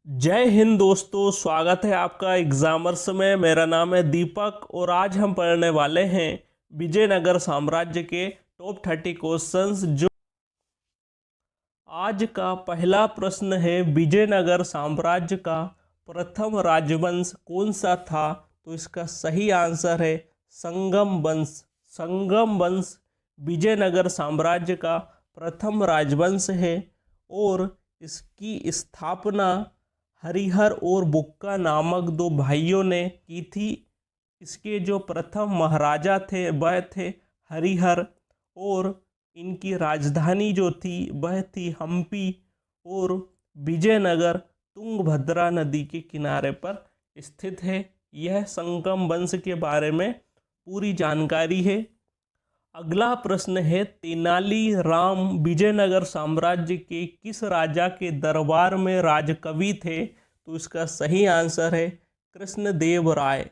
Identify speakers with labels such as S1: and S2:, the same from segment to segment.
S1: जय हिंद दोस्तों, स्वागत है आपका एग्जामर्स में। मेरा नाम है दीपक और आज हम पढ़ने वाले हैं विजयनगर साम्राज्य के टॉप 30 क्वेश्चंस। जो आज का पहला प्रश्न है, विजयनगर साम्राज्य का प्रथम राजवंश कौन सा था? तो इसका सही आंसर है संगम वंश। संगम वंश विजयनगर साम्राज्य का प्रथम राजवंश है और इसकी स्थापना हरिहर और बुक्का नामक दो भाइयों ने की थी। इसके जो प्रथम महाराजा थे वह थे हरिहर और इनकी राजधानी जो थी वह थी हम्पी और विजयनगर तुंगभद्रा नदी के किनारे पर स्थित है। यह संगम वंश के बारे में पूरी जानकारी है। अगला प्रश्न है, तेनाली राम विजयनगर साम्राज्य के किस राजा के दरबार में राजकवि थे? तो इसका सही आंसर है कृष्णदेव राय।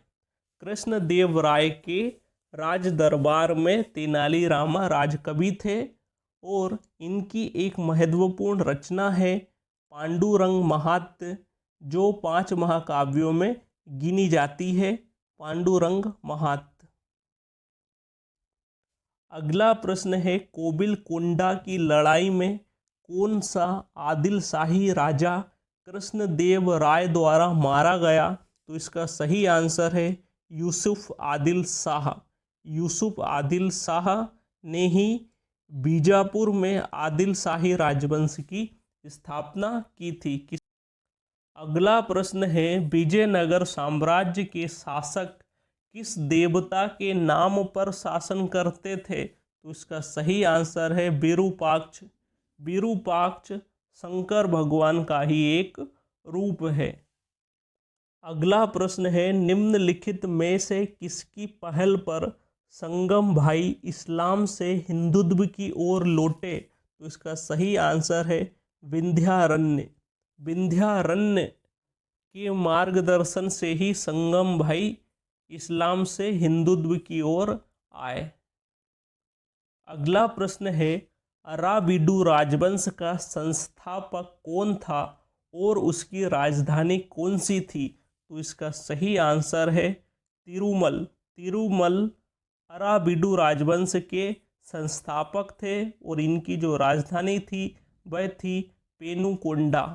S1: कृष्णदेव राय के राज दरबार में तेनाली रामा राजकवि थे और इनकी एक महत्वपूर्ण रचना है पांडुरंग महात्म्य, जो 5 महाकाव्यों में गिनी जाती है। पांडुरंग महात्म्य। अगला प्रश्न है, कोबिलकोंडा की लड़ाई में कौन सा आदिल शाही राजा कृष्णदेव राय द्वारा मारा गया? तो इसका सही आंसर है यूसुफ आदिल शाह। यूसुफ आदिल शाह ने ही बीजापुर में आदिल शाही राजवंश की स्थापना की थी। अगला प्रश्न है, विजयनगर साम्राज्य के शासक किस देवता के नाम पर शासन करते थे? तो इसका सही आंसर है विरूपाक्ष। विरूपाक्ष शंकर भगवान का ही एक रूप है। अगला प्रश्न है, निम्नलिखित में से किसकी पहल पर संगम भाई इस्लाम से हिंदुत्व की ओर लौटे? तो इसका सही आंसर है विंध्यारण्य। विंध्यारण्य के मार्गदर्शन से ही संगम भाई इस्लाम से हिंदुत्व की ओर आए। अगला प्रश्न है, अराविडु राजवंश का संस्थापक कौन था और उसकी राजधानी कौन सी थी? तो इसका सही आंसर है तिरुमल। तिरुमल अराविडु राजवंश के संस्थापक थे और इनकी जो राजधानी थी वह थी पेनुकोंडा।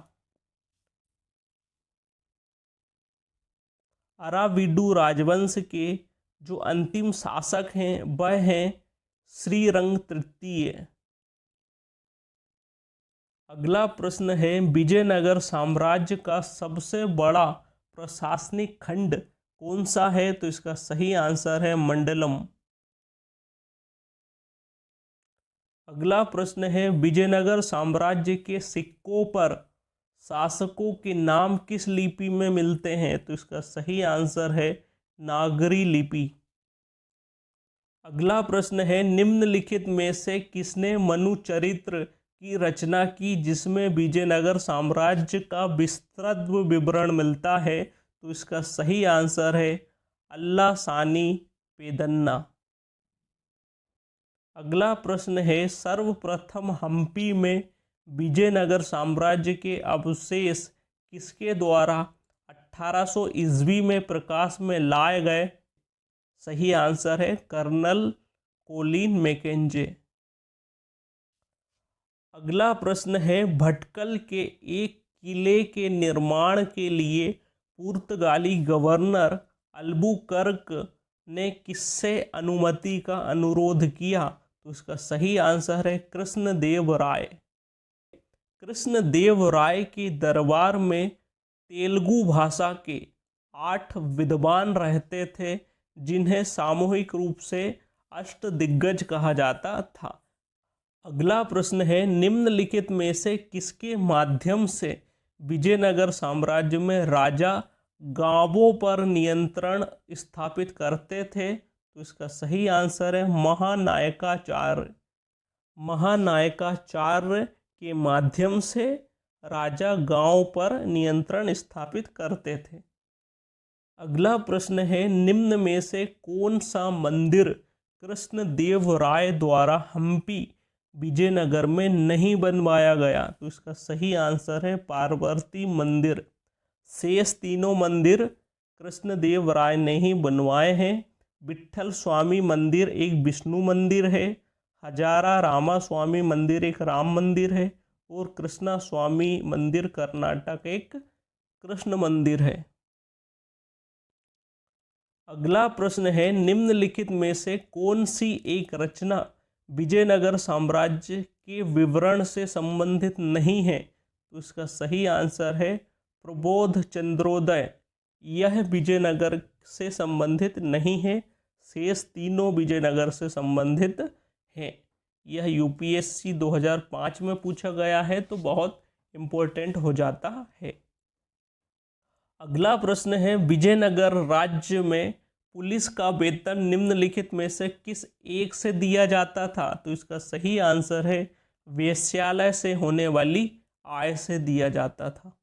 S1: अराविडु राजवंश के जो अंतिम शासक हैं वह हैं श्रीरंग तृतीय। अगला प्रश्न है, विजयनगर साम्राज्य का सबसे बड़ा प्रशासनिक खंड कौन सा है? तो इसका सही आंसर है मंडलम। अगला प्रश्न है, विजयनगर साम्राज्य के सिक्कों पर शासकों के नाम किस लिपि में मिलते हैं? तो इसका सही आंसर है नागरी लिपि। अगला प्रश्न है, निम्नलिखित में से किसने मनु चरित्र की रचना की जिसमें विजयनगर साम्राज्य का विस्तृत विवरण मिलता है? तो इसका सही आंसर है अल्लाह सानी पेदन्ना। अगला प्रश्न है, सर्वप्रथम हम्पी में विजयनगर साम्राज्य के अवशेष किसके द्वारा 1800 ईस्वी में प्रकाश में लाए गए? सही आंसर है कर्नल कोलिन मैकेंजे। अगला प्रश्न है, भटकल के एक किले के निर्माण के लिए पुर्तगाली गवर्नर अल्बुकर्क ने किससे अनुमति का अनुरोध किया? तो इसका सही आंसर है कृष्णदेव राय। कृष्णदेव राय के दरबार में तेलुगु भाषा के 8 विद्वान रहते थे जिन्हें सामूहिक रूप से अष्टदिग्गज कहा जाता था। अगला प्रश्न है, निम्नलिखित में से किसके माध्यम से विजयनगर साम्राज्य में राजा गांवों पर नियंत्रण स्थापित करते थे? तो इसका सही आंसर है महानायकाचार्य। महानायकाचार्य के माध्यम से राजा गांव पर नियंत्रण स्थापित करते थे। अगला प्रश्न है, निम्न में से कौन सा मंदिर कृष्णदेव राय द्वारा हम्पी विजयनगर में नहीं बनवाया गया? तो इसका सही आंसर है पार्वती मंदिर। शेष तीनों मंदिर कृष्णदेव राय ने ही बनवाए हैं। विट्ठल स्वामी मंदिर एक विष्णु मंदिर है, हजारा रामा स्वामी मंदिर एक राम मंदिर है और कृष्णा स्वामी मंदिर कर्नाटक एक कृष्ण मंदिर है। अगला प्रश्न है, निम्नलिखित में से कौन सी एक रचना विजयनगर साम्राज्य के विवरण से संबंधित नहीं है? तो इसका सही आंसर है प्रबोध चंद्रोदय। यह विजयनगर से संबंधित नहीं है, शेष तीनों विजयनगर से संबंधित हैं। यह यूपीएससी 2005 में पूछा गया है तो बहुत इम्पोर्टेंट हो जाता है। अगला प्रश्न है, विजयनगर राज्य में पुलिस का वेतन निम्नलिखित में से किस एक से दिया जाता था? तो इसका सही आंसर है वेश्यालय से होने वाली आय से दिया जाता था।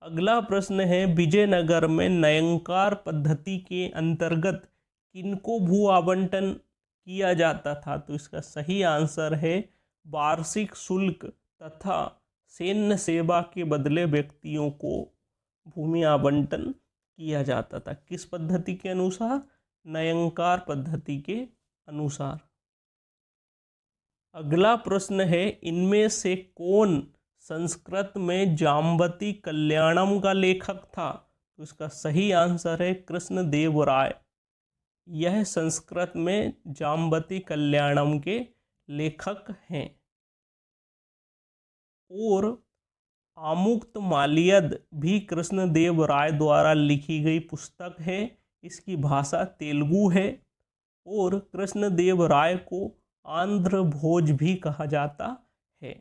S1: अगला प्रश्न है, विजयनगर में नयनकार पद्धति के अंतर्गत किनको भू आवंटन किया जाता था? तो इसका सही आंसर है वार्षिक शुल्क तथा सैन्य सेवा के बदले व्यक्तियों को भूमि आवंटन किया जाता था। किस पद्धति के अनुसार? नयनकार पद्धति के अनुसार। अगला प्रश्न है, इनमें से कौन संस्कृत में जाम्बती कल्याणम का लेखक था? तो इसका सही आंसर है कृष्णदेव राय। यह संस्कृत में जाम्बती कल्याणम के लेखक हैं। और आमुक्त माल्यद भी कृष्णदेव राय द्वारा लिखी गई पुस्तक है। इसकी भाषा तेलुगु है और कृष्णदेव राय को आंध्र भोज भी कहा जाता है।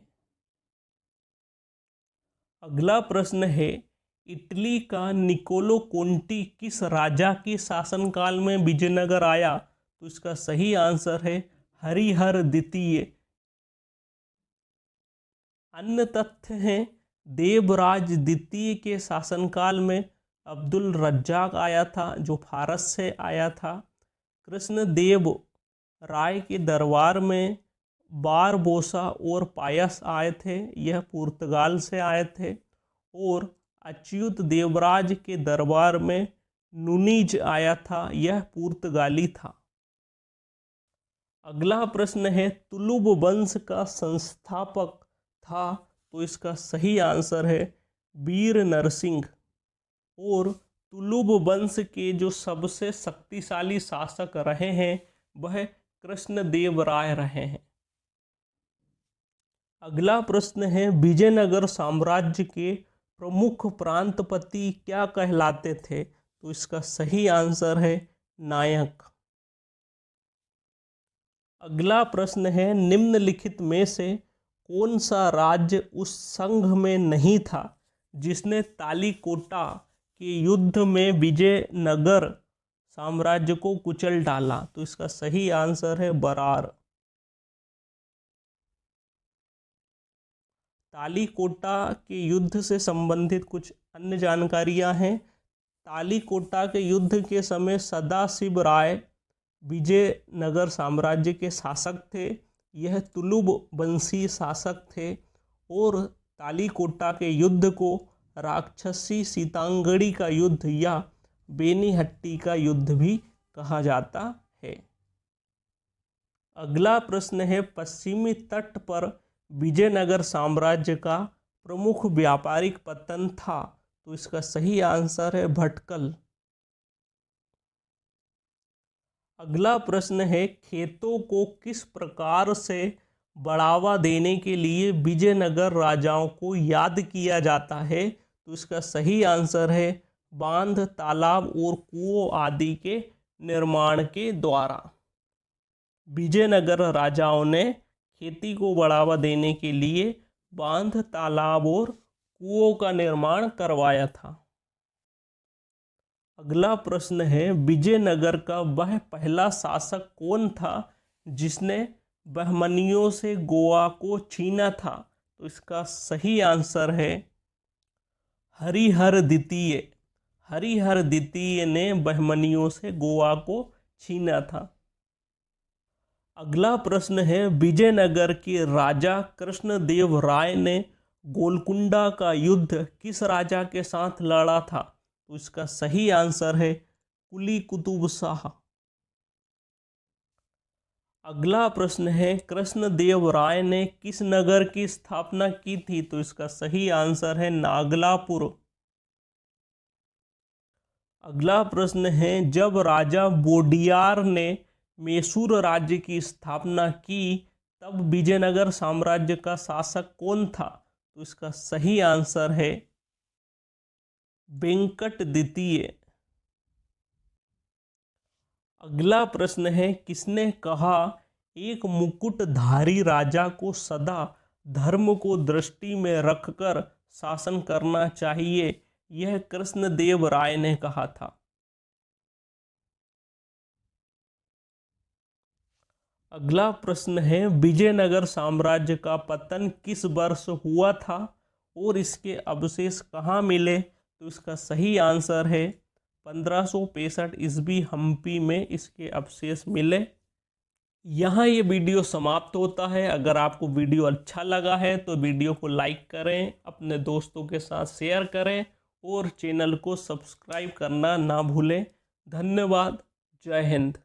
S1: अगला प्रश्न है, इटली का निकोलो कोंटी किस राजा के शासनकाल में विजयनगर आया? तो इसका सही आंसर है हरिहर द्वितीय। अन्य तथ्य हैं, देवराज द्वितीय के शासनकाल में अब्दुल रज्जाक आया था जो फारस से आया था। कृष्णदेव राय के दरबार में बारबोसा और पायस आए थे, यह पुर्तगाल से आए थे। और अच्युत देवराज के दरबार में नुनीज आया था, यह पुर्तगाली था। अगला प्रश्न है, तुलुब वंश का संस्थापक था? तो इसका सही आंसर है वीर नरसिंह। और तुलुब वंश के जो सबसे शक्तिशाली शासक रहे हैं वह कृष्णदेव राय रहे हैं। अगला प्रश्न है, विजयनगर साम्राज्य के प्रमुख प्रांतपति क्या कहलाते थे? तो इसका सही आंसर है नायक। अगला प्रश्न है, निम्नलिखित में से कौन सा राज्य उस संघ में नहीं था जिसने तालीकोटा के युद्ध में विजयनगर साम्राज्य को कुचल डाला? तो इसका सही आंसर है बरार। तालीकोटा के युद्ध से संबंधित कुछ अन्य जानकारियां हैं। तालीकोटा के युद्ध के समय सदाशिव राय विजयनगर साम्राज्य के शासक थे। यह तुलुब वंशी शासक थे और तालीकोटा के युद्ध को राक्षसी सीतांगड़ी का युद्ध या बेनीहट्टी का युद्ध भी कहा जाता है। अगला प्रश्न है, पश्चिमी तट पर विजयनगर साम्राज्य का प्रमुख व्यापारिक पत्तन था? तो इसका सही आंसर है भटकल। अगला प्रश्न है, खेतों को किस प्रकार से बढ़ावा देने के लिए विजयनगर राजाओं को याद किया जाता है? तो इसका सही आंसर है बांध, तालाब और कुओं आदि के निर्माण के द्वारा। विजयनगर राजाओं ने खेती को बढ़ावा देने के लिए बांध, तालाब और कुओं का निर्माण करवाया था। अगला प्रश्न है, विजयनगर का वह पहला शासक कौन था जिसने बहमनियों से गोवा को छीना था? तो इसका सही आंसर है हरिहर द्वितीय। हरिहर द्वितीय ने बहमनियों से गोवा को छीना था। अगला प्रश्न है, विजयनगर के राजा कृष्णदेव राय ने गोलकुंडा का युद्ध किस राजा के साथ लड़ा था? तो इसका सही आंसर है कुली कुतुब शाह। अगला प्रश्न है कृष्णदेव राय ने किस नगर की स्थापना की थी? तो इसका सही आंसर है नागलापुर। अगला प्रश्न है जब राजा वोडियार ने मैसूर राज्य की स्थापना की तब विजयनगर साम्राज्य का शासक कौन था? तो इसका सही आंसर है वेंकट द्वितीय। अगला प्रश्न है किसने कहा एक मुकुटधारी राजा को सदा धर्म को दृष्टि में रखकर शासन करना चाहिए? यह कृष्णदेव राय ने कहा था। अगला प्रश्न है विजयनगर साम्राज्य का पतन किस वर्ष हुआ था और इसके अवशेष कहाँ मिले? तो इसका सही आंसर है 1565 ईस्वी हम्पी में इसके अवशेष मिले। यहाँ ये वीडियो समाप्त होता है। अगर आपको वीडियो अच्छा लगा है तो वीडियो को लाइक करें, अपने दोस्तों के साथ शेयर करें और चैनल को सब्सक्राइब करना ना भूलें। धन्यवाद। जय हिंद।